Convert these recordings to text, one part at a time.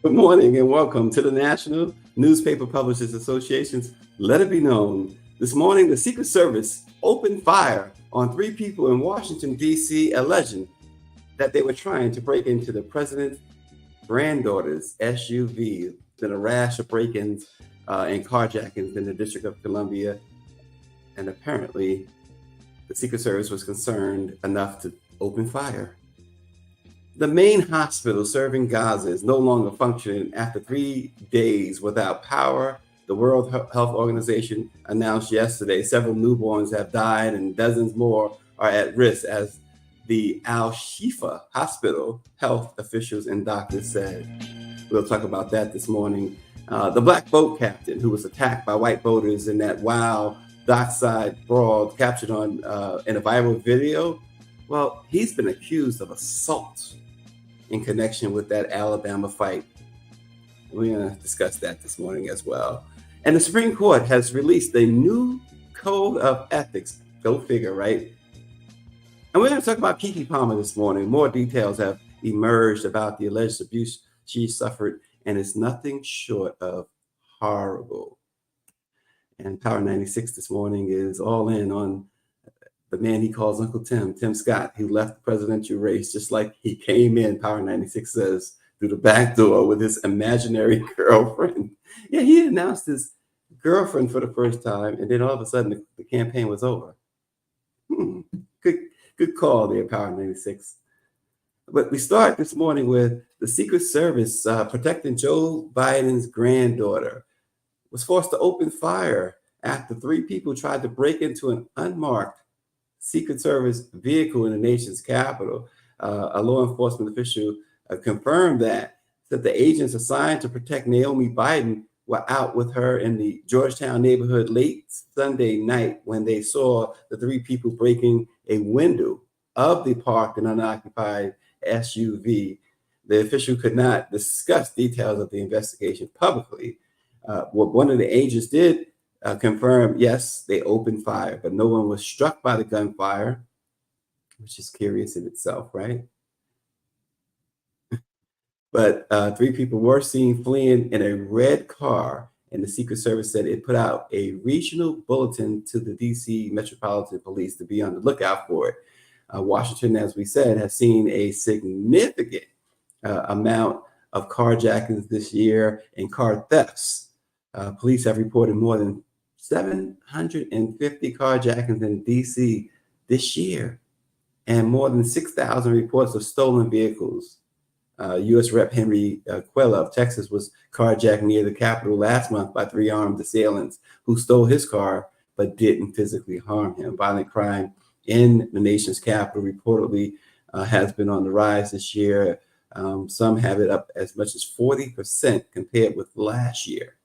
Good morning and welcome to the National Newspaper Publishers Association's Let It Be Known. This morning, the Secret Service opened fire on 3 people in Washington, D.C., alleging that they were trying to break into the president's granddaughter's SUV. Been a rash of break-ins and carjackings in the District of Columbia, and apparently the Secret Service was concerned enough to open fire. The main hospital serving Gaza is no longer functioning after 3 days without power. The World Health Organization announced yesterday several newborns have died and dozens more are at risk, as the Al-Shifa Hospital health officials and doctors said. We'll talk about that this morning. The black boat captain who was attacked by white boaters in that wild dockside brawl captured on in a viral video, well, he's been accused of assault in connection with that Alabama fight. We're going to discuss that this morning as well. And the Supreme Court has released a new code of ethics. Go figure, right? And we're going to talk about Keke Palmer this morning. More details have emerged about the alleged abuse she suffered, and it's nothing short of horrible. And Power 96 this morning is all in on the man he calls Uncle Tim, Tim Scott, who left the presidential race just like he came in, Power 96 says, through the back door with his imaginary girlfriend. Yeah, he announced his girlfriend for the first time, and then all of a sudden the campaign was over. Good call there, Power 96. But we start this morning with the Secret Service protecting Joe Biden's granddaughter was forced to open fire after 3 people tried to break into an unmarked Secret Service vehicle in the nation's capital. A law enforcement official confirmed that the agents assigned to protect Naomi Biden were out with her in the Georgetown neighborhood late Sunday night when they saw the 3 people breaking a window of the parked and unoccupied SUV. The official could not discuss details of the investigation publicly. What one of the agents did confirmed, yes, they opened fire, but no one was struck by the gunfire, which is curious in itself, right? But 3 people were seen fleeing in a red car, and the Secret Service said it put out a regional bulletin to the D.C. Metropolitan Police to be on the lookout for it. Washington, as we said, has seen a significant amount of carjackings this year and car thefts. Police have reported more than 750 carjackings in D.C. this year, and more than 6,000 reports of stolen vehicles. U.S. Rep. Henry Quella of Texas was carjacked near the Capitol last month by 3 armed assailants who stole his car but didn't physically harm him. Violent crime in the nation's capital reportedly has been on the rise this year. Some have it up as much as 40% compared with last year.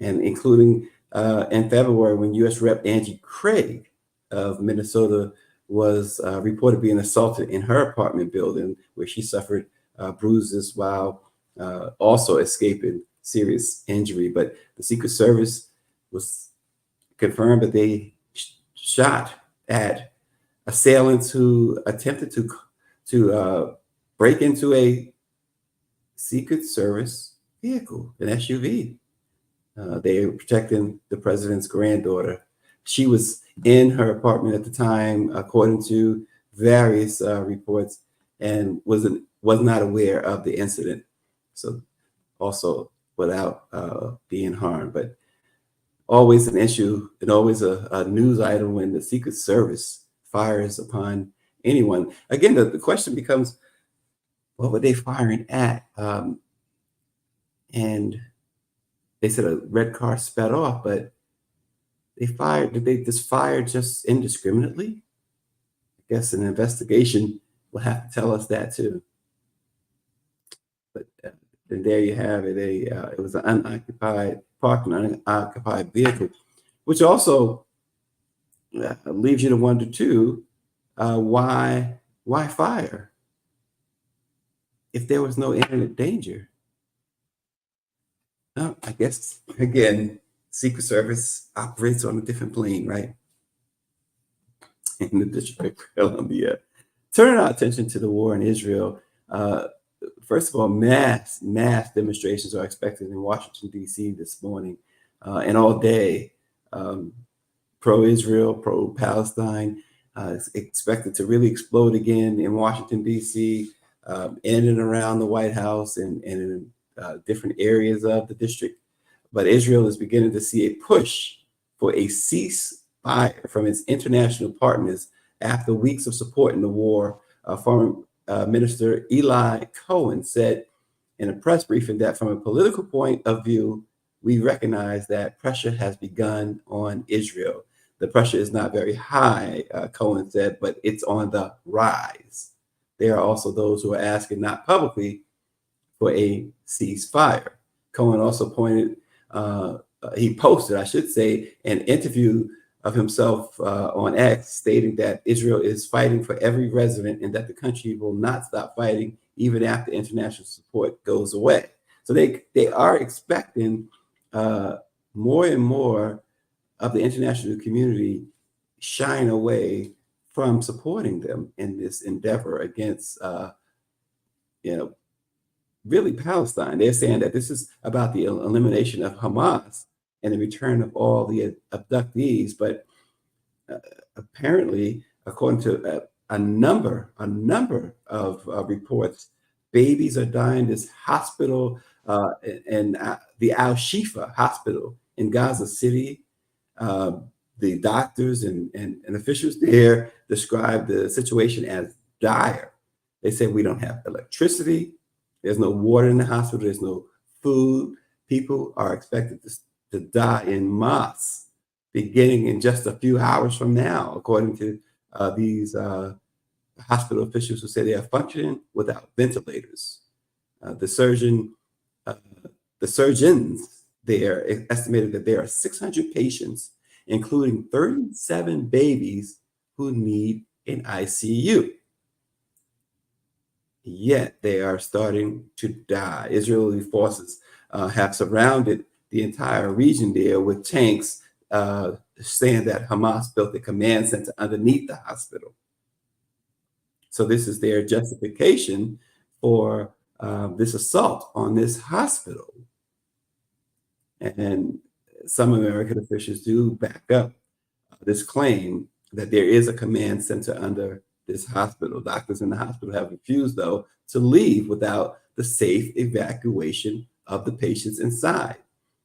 And including in February when U.S. Rep. Angie Craig of Minnesota was reported being assaulted in her apartment building, where she suffered bruises while also escaping serious injury. But the Secret Service was confirmed that they shot at assailants who attempted to break into a Secret Service vehicle, an SUV. They were protecting the president's granddaughter. She was in her apartment at the time, according to various reports, and was not aware of the incident. So also without being harmed. But always an issue and always a news item when the Secret Service fires upon anyone. Again, the question becomes, what were they firing at? And they said a red car sped off, but did they just fire just indiscriminately? I guess an investigation will have to tell us that too. And there you have it. It was an unoccupied parked an unoccupied vehicle, which also leaves you to wonder too, why fire if there was no imminent danger? I guess again, Secret Service operates on a different plane, right? In the District of Columbia. Turning our attention to the war in Israel, uh, first of all, mass demonstrations are expected in Washington, D.C. this morning and all day. Um, Pro-Israel, pro-Palestine. It's expected to really explode again in Washington, D.C., in and around the White House and in different areas of the district. But Israel is beginning to see a push for a ceasefire from its international partners after weeks of support in the war. Foreign Minister Eli Cohen said in a press briefing that from a political point of view, we recognize that pressure has begun on Israel. The pressure is not very high, Cohen said, but it's on the rise. There are also those who are asking, not publicly, for a ceasefire. Cohen also he posted, I should say, an interview of himself on X stating that Israel is fighting for every resident and that the country will not stop fighting even after international support goes away. So they are expecting more and more of the international community shying away from supporting them in this endeavor against, you know, really Palestine. They're saying that this is about the elimination of Hamas and the return of all the abductees. But uh, apparently, according to a number of reports, babies are dying. This hospital and the Al Shifa Hospital in Gaza City. Uh, the doctors and officials there describe the situation as dire. They say we don't have electricity. There's no water in the hospital. There's no food. People are expected to die in mass beginning in just a few hours from now, according to these hospital officials who say they are functioning without ventilators. The surgeon, uh, the surgeons there estimated that there are 600 patients, including 37 babies who need an ICU. Yet they are starting to die. Israeli forces have surrounded the entire region there with tanks, saying that Hamas built a command center underneath the hospital. So this is their justification for this assault on this hospital. And some American officials do back up this claim that there is a command center under this hospital. Doctors in the hospital have refused, though, to leave without the safe evacuation of the patients inside.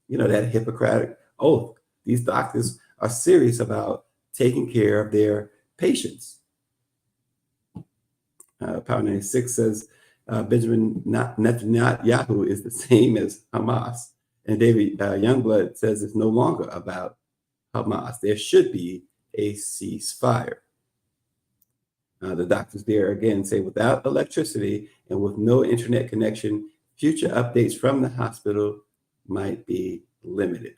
You know, that Hippocratic oath. These doctors are serious about taking care of their patients. Power 96 says Benjamin Netanyahu is the same as Hamas. And David Youngblood says it's no longer about Hamas. There should be a ceasefire. The doctors there again say without electricity and with no internet connection, future updates from the hospital might be limited.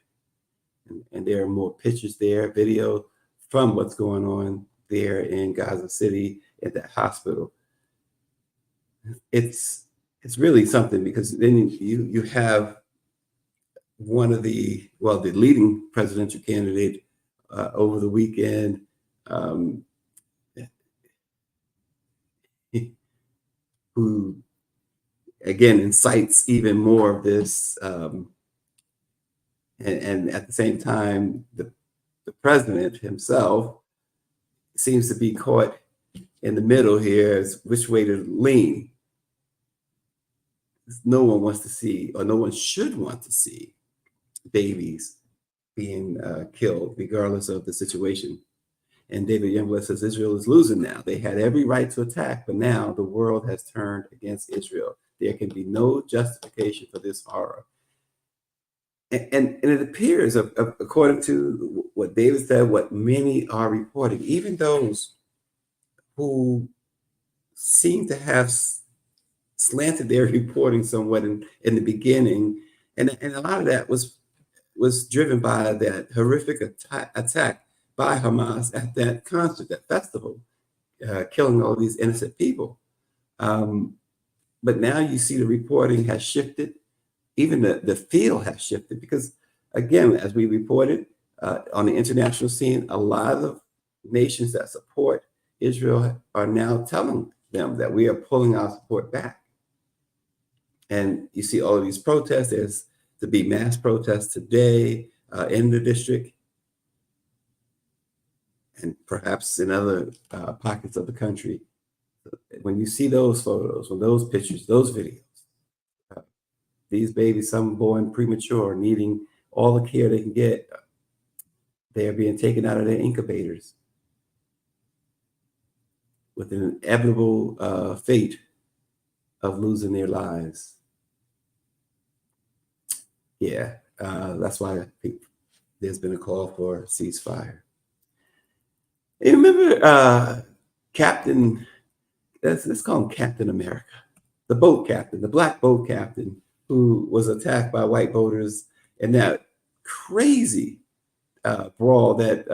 And there are more pictures there, video from what's going on there in Gaza City at that hospital. It's really something, because then you have one of the leading presidential candidate over the weekend, who again incites even more of this, and at the same time, the president himself seems to be caught in the middle here as which way to lean. No one wants to see, or no one should want to see, babies being killed, regardless of the situation. And David Youngblood says Israel is losing now. They had every right to attack, but now the world has turned against Israel. There can be no justification for this horror. And it appears, according to what David said, what many are reporting, even those who seem to have slanted their reporting somewhat in the beginning, and a lot of that was driven by that horrific attack by Hamas at that concert, that festival, killing all these innocent people. Um, but now you see the reporting has shifted, even the field has shifted because, again, as we reported on the international scene, a lot of nations that support Israel are now telling them that we are pulling our support back. And you see all of these protests. There's to be mass protests today in the district and perhaps in other pockets of the country. When you see those photos, when those pictures, those videos, uh, these babies, some born premature, needing all the care they can get, they are being taken out of their incubators with an inevitable fate of losing their lives. Yeah, that's why I think there's been a call for a ceasefire. You remember Captain, let's call him Captain America, the boat captain, the black boat captain who was attacked by white boaters in that crazy brawl that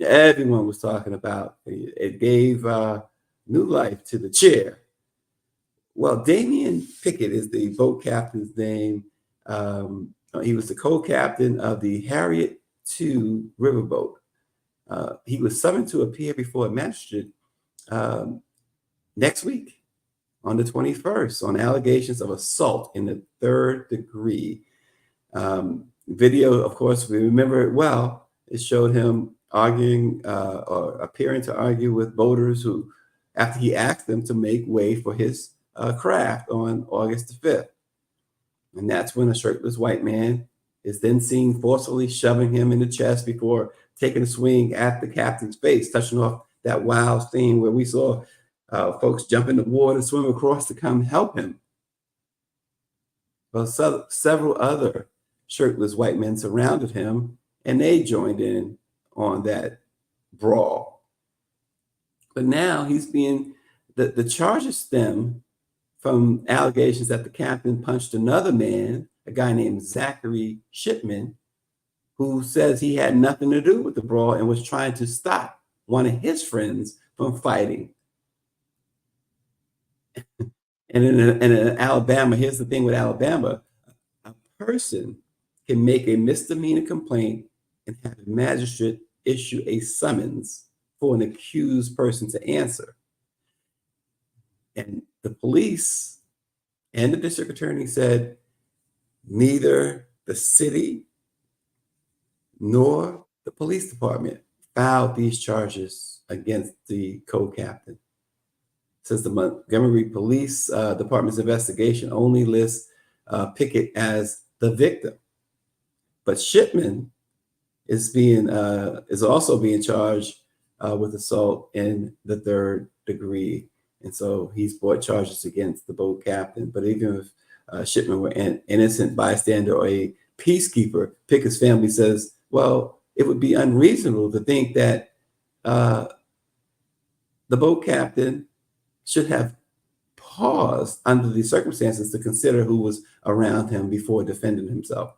everyone was talking about. It gave new life to the chair. Well, Damian Pickett is the boat captain's name. He was the co-captain of the Harriet II riverboat. He was summoned to appear before a magistrate next week on the 21st on allegations of assault in the third degree. Video, of course, we remember it well. It showed him arguing or appearing to argue with boaters who, after he asked them to make way for his craft on August the 5th. And that's when a shirtless white man is then seen forcefully shoving him in the chest before taking a swing at the captain's face, touching off that wild scene where we saw folks jump in the water, swim across to come help him. Well, several other shirtless white men surrounded him, and they joined in on that brawl. But now the charges stem from allegations that the captain punched another man, a guy named Zachary Shipman, who says he had nothing to do with the brawl and was trying to stop one of his friends from fighting. And in Alabama, here's the thing with Alabama, a person can make a misdemeanor complaint and have a magistrate issue a summons for an accused person to answer. And the police and the district attorney said neither the city nor the police department filed these charges against the co-captain. Says the Montgomery Police Department's investigation only lists Pickett as the victim, but Shipman is also being charged with assault in the third degree, and so he's brought charges against the boat captain. But even if Shipman were an innocent bystander or a peacekeeper, Pickett's family says, well, it would be unreasonable to think that the boat captain should have paused under the circumstances to consider who was around him before defending himself.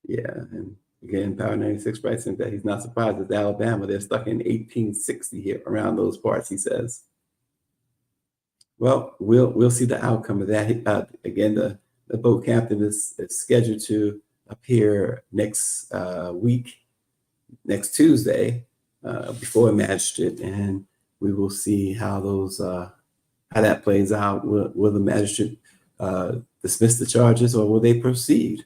Yeah, and again, Power 96 writes in that he's not surprised it's Alabama. They're stuck in 1860 here around those parts, he says. Well, we'll see the outcome of that. Again, the boat captain is scheduled to appear next week, next Tuesday, before a magistrate, and we will see how that plays out. Will the magistrate dismiss the charges, or will they proceed?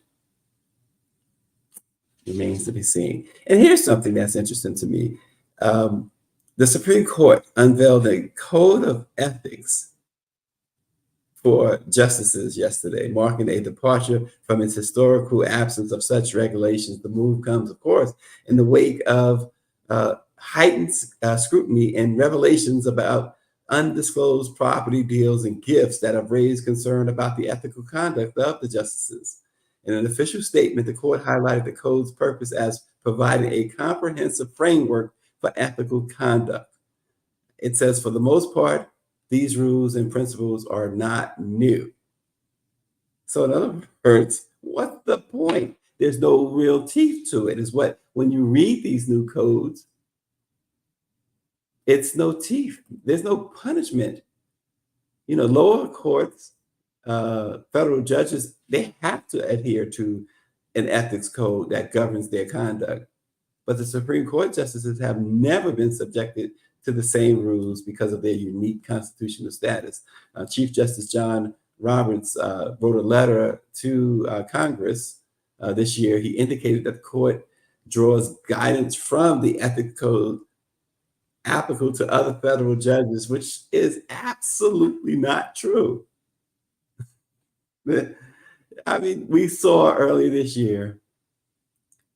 Remains to be seen. And here's something that's interesting to me. The Supreme Court unveiled a code of ethics for justices yesterday, marking a departure from its historical absence of such regulations. The move comes, of course, in the wake of heightened scrutiny and revelations about undisclosed property deals and gifts that have raised concern about the ethical conduct of the justices. In an official statement, the court highlighted the code's purpose as providing a comprehensive framework for ethical conduct. It says, for the most part, these rules and principles are not new. So in other words, what's the point? There's no real teeth to it, is what, when you read these new codes, it's no teeth. There's no punishment. Lower courts, federal judges, they have to adhere to an ethics code that governs their conduct. But the Supreme Court justices have never been subjected to the same rules because of their unique constitutional status. Chief Justice John Roberts wrote a letter to Congress this year. He indicated that the court draws guidance from the ethics code applicable to other federal judges, which is absolutely not true. I mean, we saw earlier this year,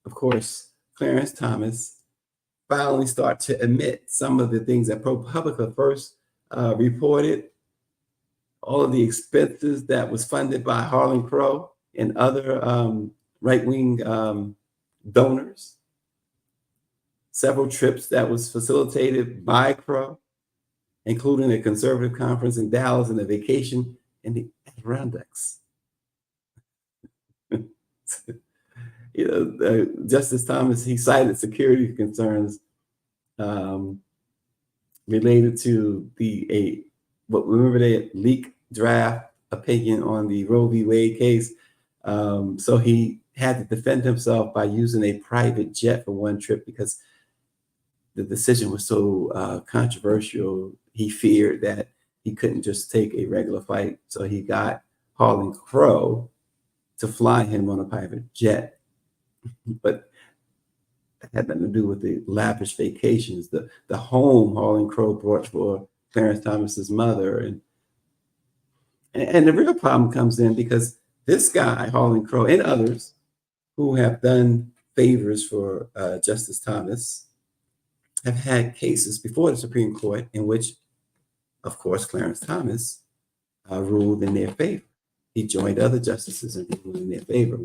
of course, Clarence Thomas finally start to admit some of the things that ProPublica first reported, all of the expenses that was funded by Harlan Crow and other right-wing donors, several trips that was facilitated by Crow, including a conservative conference in Dallas and a vacation in the Adirondacks. Justice Thomas, he cited security concerns related to remember the leaked draft opinion on the Roe v. Wade case. So he had to defend himself by using a private jet for one trip because the decision was so controversial. He feared that he couldn't just take a regular flight. So he got Harlan Crow to fly him on a private jet. But that had nothing to do with the lavish vacations, the home Harlan Crow brought for Clarence Thomas's mother. And the real problem comes in because this guy, Harlan Crow, and others who have done favors for Justice Thomas have had cases before the Supreme Court in which, of course, Clarence Thomas ruled in their favor. He joined other justices in ruling in their favor.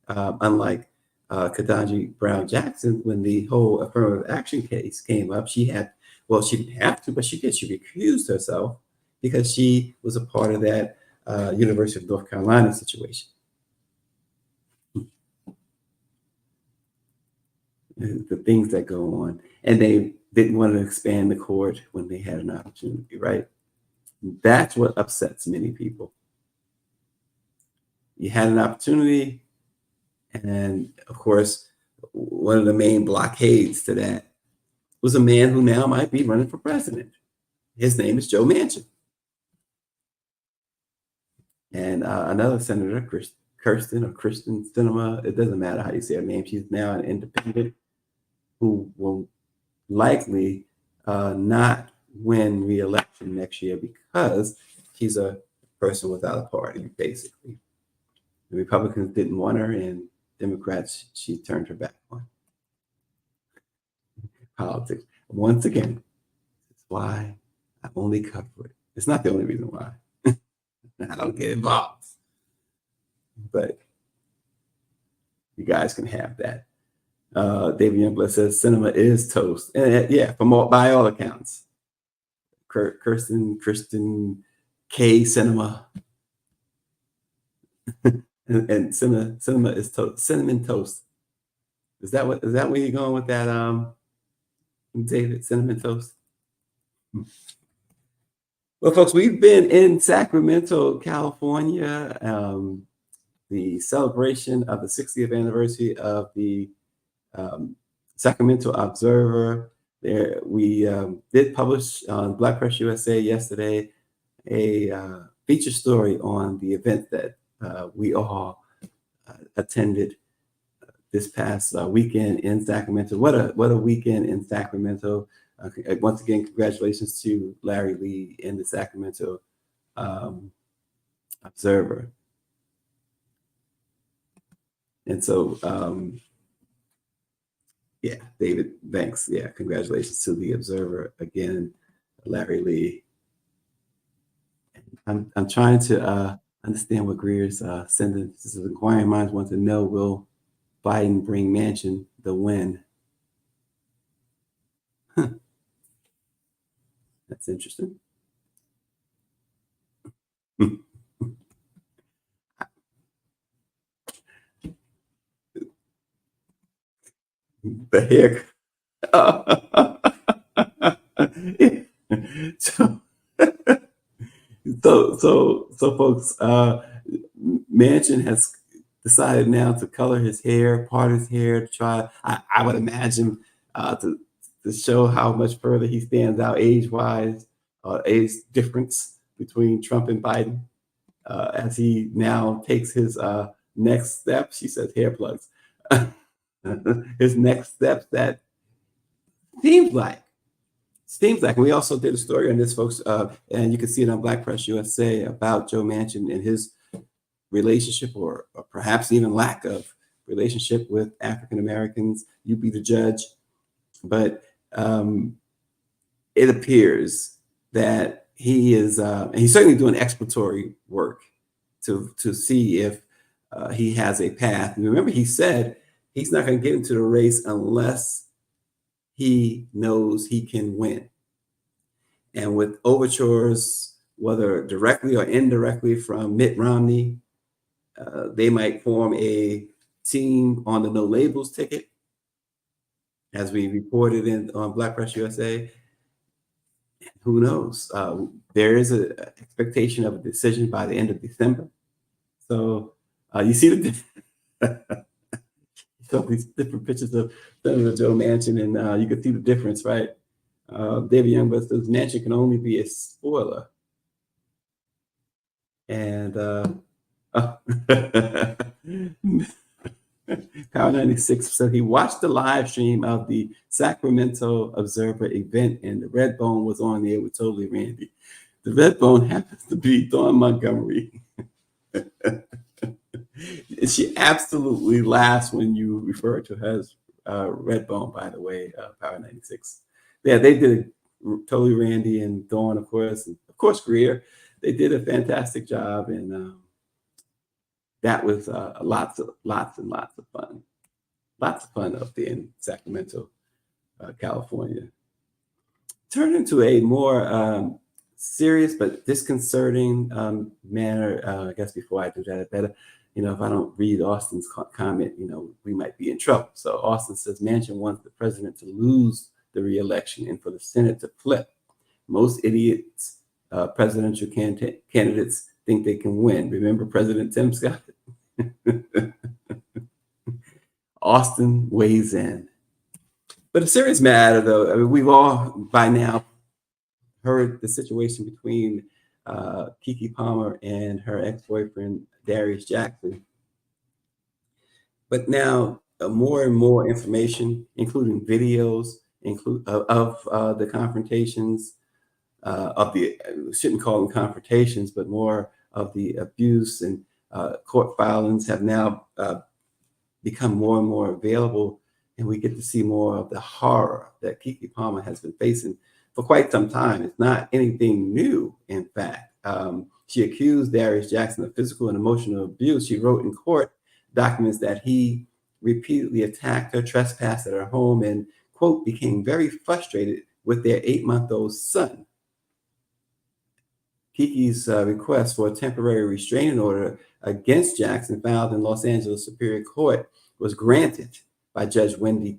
Unlike Ketanji Brown Jackson, when the whole affirmative action case came up, she didn't have to, but she did. She recused herself because she was a part of that University of North Carolina situation. The things that go on. And they didn't want to expand the court when they had an opportunity, right? That's what upsets many people. You had an opportunity, and of course, one of the main blockades to that was a man who now might be running for president. His name is Joe Manchin. And another senator, Kirsten Sinema, it doesn't matter how you say her name, she's now an independent who will likely not win re-election next year because she's a person without a party, basically. The Republicans didn't want her, and Democrats, she turned her back on. Politics. Once again, it's why I only cover it. It's not the only reason why. I don't get involved. But you guys can have that. David Youngblood says Sinema is toast. And yeah, by all accounts. Kristen K. Sinema. and Sinema is toast. Cinnamon toast. Is that where you're going with that, David? Cinnamon toast? Well, folks, we've been in Sacramento, California. The celebration of the 60th anniversary of the Sacramento Observer. There, we did publish on Black Press USA yesterday a feature story on the event that we all attended this past weekend in Sacramento. What a weekend in Sacramento! Once again, congratulations to Larry Lee and the Sacramento Observer. And so, yeah, David, thanks. Yeah, congratulations to the Observer again, Larry Lee. I'm trying to understand what Greer's sending. This is inquiring minds want to know: will Biden bring Manchin the win? That's interesting. The hair. so, so folks, Manchin has decided now to color his hair, part his hair to try. I would imagine to show how much further he stands out age wise, age difference between Trump and Biden, as he now takes his next step. She says hair plugs. His next steps that seems like we also did a story on this, folks, and you can see it on Black Press USA about Joe Manchin and his relationship, or perhaps even lack of relationship with African Americans. You be the judge, but it appears that he is, and he's certainly doing exploratory work to see if he has a path. And remember, he said he's not going to get into the race unless he knows he can win. And with overtures, whether directly or indirectly from Mitt Romney, they might form a team on the no labels ticket, as we reported on Black Press USA. Who knows? There is an expectation of a decision by the end of December. So you see so these different pictures of Senator Joe Manchin, and you can see the difference, right? David Youngblood says Manchin can only be a spoiler. And Power 96 said he watched the live stream of the Sacramento Observer event, and the Red Bone was on there with Totally Randy. The Red Bone happens to be Dawn Montgomery. She absolutely laughs when you refer to her as Red Bone, by the way, Power 96. Yeah, they did Totally Randy and Dawn, of course, and of course Greer. They did a fantastic job, and that was lots and lots of fun. Lots of fun up there in Sacramento, California. Turn into a more serious but disconcerting manner. I guess before I do that, I better, if I don't read Austin's comment, we might be in trouble. So Austin says Manchin wants the president to lose the re-election and for the Senate to flip. Most idiots, presidential candidates think they can win. Remember President Tim Scott? Austin weighs in. But a serious matter, though, I mean, we've all by now heard the situation between Keke Palmer and her ex-boyfriend, Darius Jackson. But now more and more information, including videos of the confrontations, shouldn't call them confrontations, but more of the abuse and court filings have now become more and more available, and we get to see more of the horror that Keke Palmer has been facing for quite some time. It's not anything new, in fact. She accused Darius Jackson of physical and emotional abuse. She wrote in court documents that he repeatedly attacked her, trespassed at her home, and, quote, became very frustrated with their 8-month-old son. Keke's request for a temporary restraining order against Jackson, filed in Los Angeles Superior Court, was granted by Judge Wendy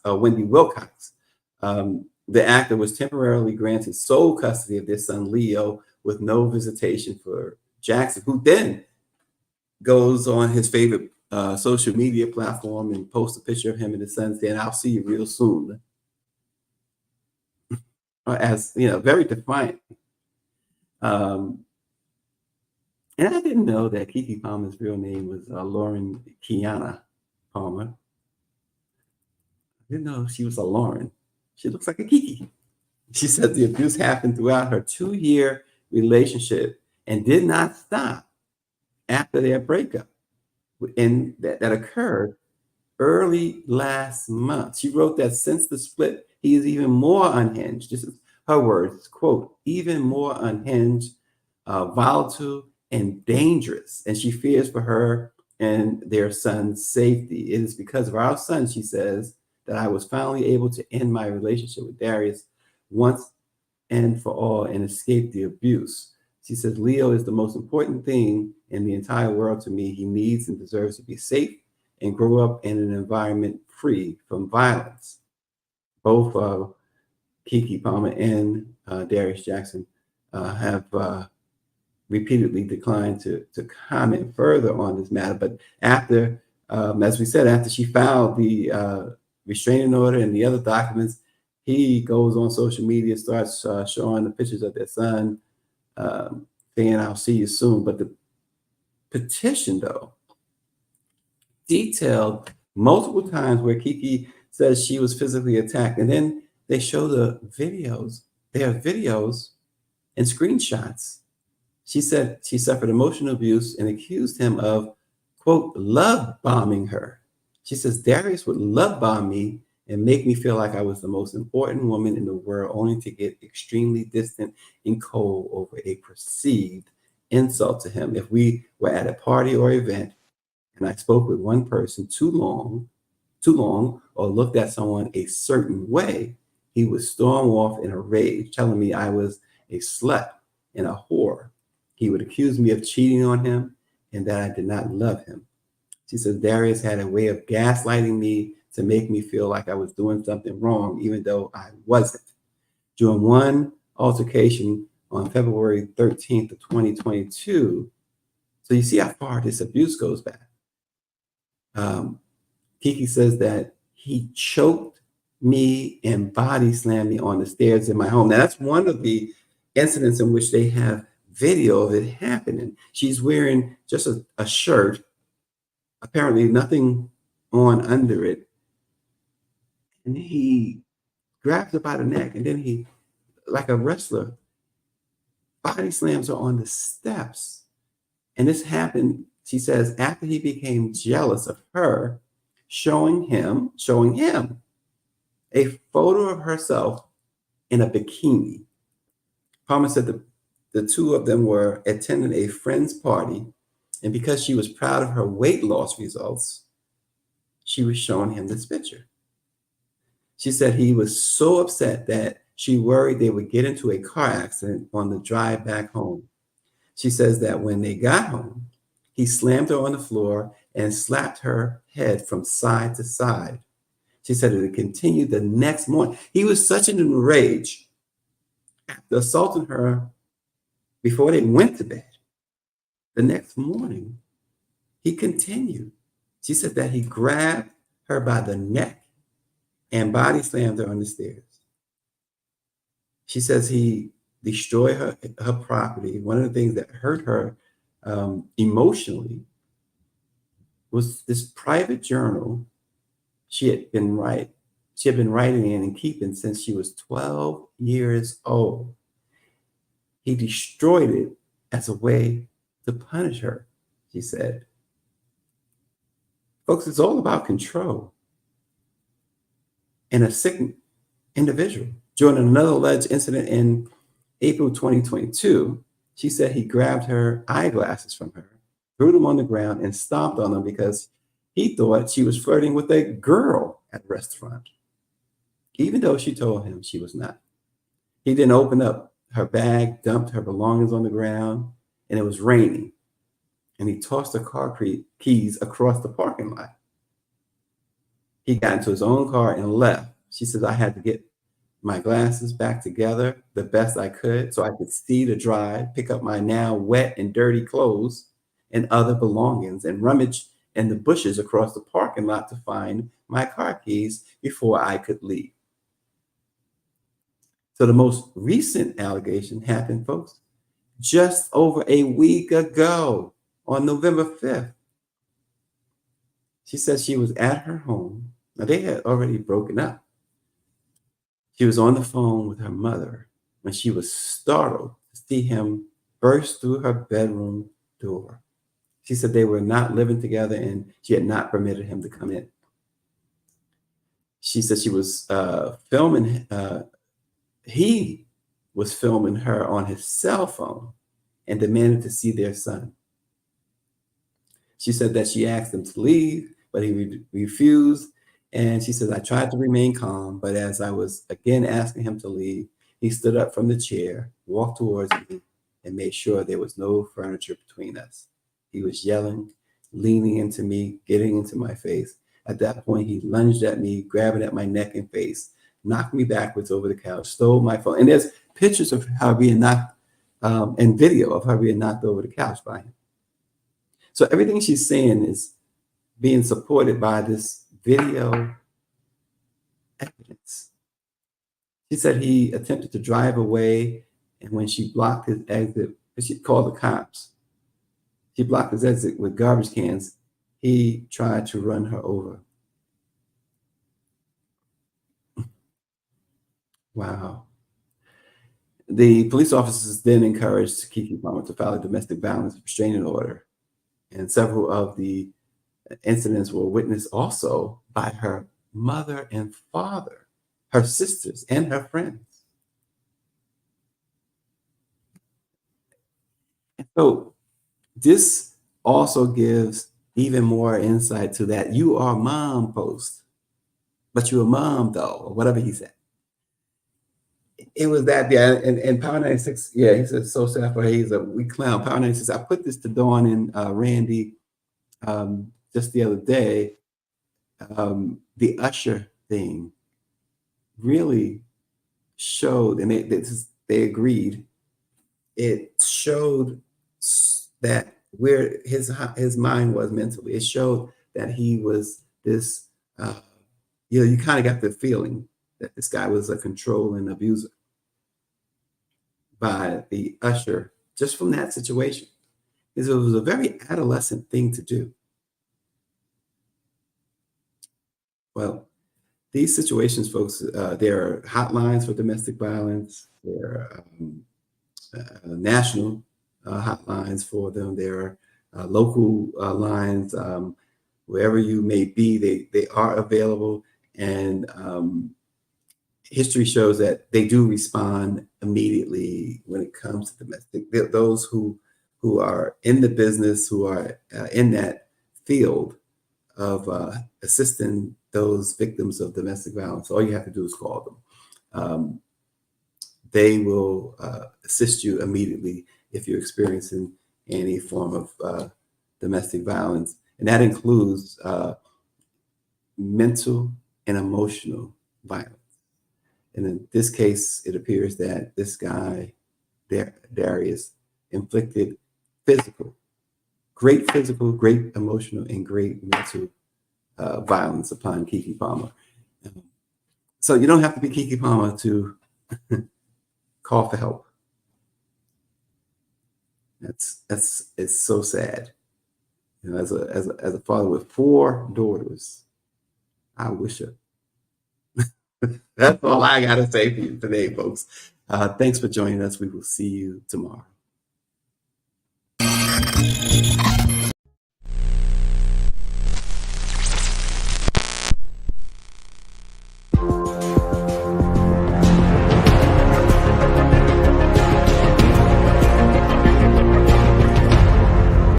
Wilcox. The actor was temporarily granted sole custody of their son Leo, with no visitation for Jackson, who then goes on his favorite social media platform and posts a picture of him and his son saying, "I'll see you real soon." As very defiant. And I didn't know that Keke Palmer's real name was Lauren Kiana Palmer. I didn't know she was a Lauren. She looks like a Keke. She said the abuse happened throughout her 2-year relationship and did not stop after their breakup, and that occurred early last month. She wrote that since the split, he is even more unhinged. This is her words, quote, even more unhinged, volatile, and dangerous. And she fears for her and their son's safety. It is because of our son, she says, that I was finally able to end my relationship with Darius once and for all and escape the abuse. She says, Leo is the most important thing in the entire world to me. He needs and deserves to be safe and grow up in an environment free from violence. Both Kiki Palmer and Darius Jackson have repeatedly declined to comment further on this matter. But after, as we said, after she filed the restraining order and the other documents, he goes on social media, starts showing the pictures of their son, saying, I'll see you soon. But the petition, though, detailed multiple times where Kiki says she was physically attacked. And then they show the videos. There are videos and screenshots. She said she suffered emotional abuse and accused him of, quote, love bombing her. She says Darius would love bomb me and make me feel like I was the most important woman in the world, only to get extremely distant and cold over a perceived insult to him. If we were at a party or event and I spoke with one person too long, or looked at someone a certain way, he would storm off in a rage, telling me I was a slut and a whore. He would accuse me of cheating on him and that I did not love him. She says Darius had a way of gaslighting me to make me feel like I was doing something wrong, even though I wasn't. During one altercation on February 13th of 2022, so you see how far this abuse goes back. Kiki says that he choked me and body slammed me on the stairs in my home. Now, that's one of the incidents in which they have video of it happening. She's wearing just a shirt, apparently nothing on under it. And he grabs her by the neck, and then he, like a wrestler, body slams her on the steps. And this happened, she says, after he became jealous of her, showing him a photo of herself in a bikini. Palmer said the two of them were attending a friend's party, and because she was proud of her weight loss results, she was showing him this picture. She said he was so upset that she worried they would get into a car accident on the drive back home. She says that when they got home, he slammed her on the floor and slapped her head from side to side. She said it continued the next morning. He was such an enraged after assaulting her before they went to bed. The next morning, he continued. She said that he grabbed her by the neck and body slammed her on the stairs. She says he destroyed her property. One of the things that hurt her emotionally was this private journal she had been writing in and keeping since she was 12 years old. He destroyed it as a way to punish her, she said. Folks, it's all about control and a sick individual. During another alleged incident in April 2022, she said he grabbed her eyeglasses from her, threw them on the ground, and stomped on them because he thought she was flirting with a girl at a restaurant, even though she told him she was not. He then opened up her bag, dumped her belongings on the ground, and it was raining. And he tossed her car keys across the parking lot. He got into his own car and left. She says, I had to get my glasses back together the best I could so I could see the drive, pick up my now wet and dirty clothes and other belongings, and rummage in the bushes across the parking lot to find my car keys before I could leave. So the most recent allegation happened, folks, just over a week ago on November 5th. She says she was at her home. Now, they had already broken up. She was on the phone with her mother when she was startled to see him burst through her bedroom door. She said they were not living together and she had not permitted him to come in. She said she was filming, he was filming her on his cell phone and demanded to see their son. She said that she asked him to leave, but he refused. And she says, I tried to remain calm, but as I was again asking him to leave, He stood up from the chair, walked towards me, and made sure there was no furniture between us. He was yelling, leaning into me, getting into my face. At that point, he lunged at me, grabbing at my neck and face, knocked me backwards over the couch, stole my phone. And there's pictures of her being knocked and video of her being knocked over the couch by him. So everything she's saying is being supported by this video evidence. She said he attempted to drive away, and when she blocked his exit, she called the cops. She blocked his exit with garbage cans. He tried to run her over. Wow. The police officers then encouraged Kiki Palmer to file a domestic violence restraining order, and several of the incidents were witnessed also by her mother and father, her sisters, and her friends. And so this also gives even more insight to that "you are mom" post, but you're a mom though, or whatever he said. It was that, yeah, and Power 96, yeah, he said, so sad for her, he's a weak clown. Power 96, I put this to Dawn and Randy just the other day. The Usher thing really showed, and they agreed, it showed that where his mind was mentally. It showed that he was this, you kind of got the feeling that this guy was a controlling abuser by the usher just from that situation. Because it was a very adolescent thing to do. Well, these situations, folks, there are hotlines for domestic violence. There are national hotlines for them. There are local lines. Wherever you may be, they are available. And history shows that they do respond immediately when it comes to domestic. Those who are in the business, who are in that field of assisting those victims of domestic violence, all you have to do is call them. They will assist you immediately if you're experiencing any form of domestic violence. And that includes mental and emotional violence. And in this case, it appears that this guy, Darius, inflicted great physical, great emotional, and great mental violence upon Kiki Palmer. So you don't have to be Kiki Palmer to call for help. It's so sad. You know, as a father with 4 daughters, I wish it. That's all I got to say for you today, folks. Thanks for joining us. We will see you tomorrow.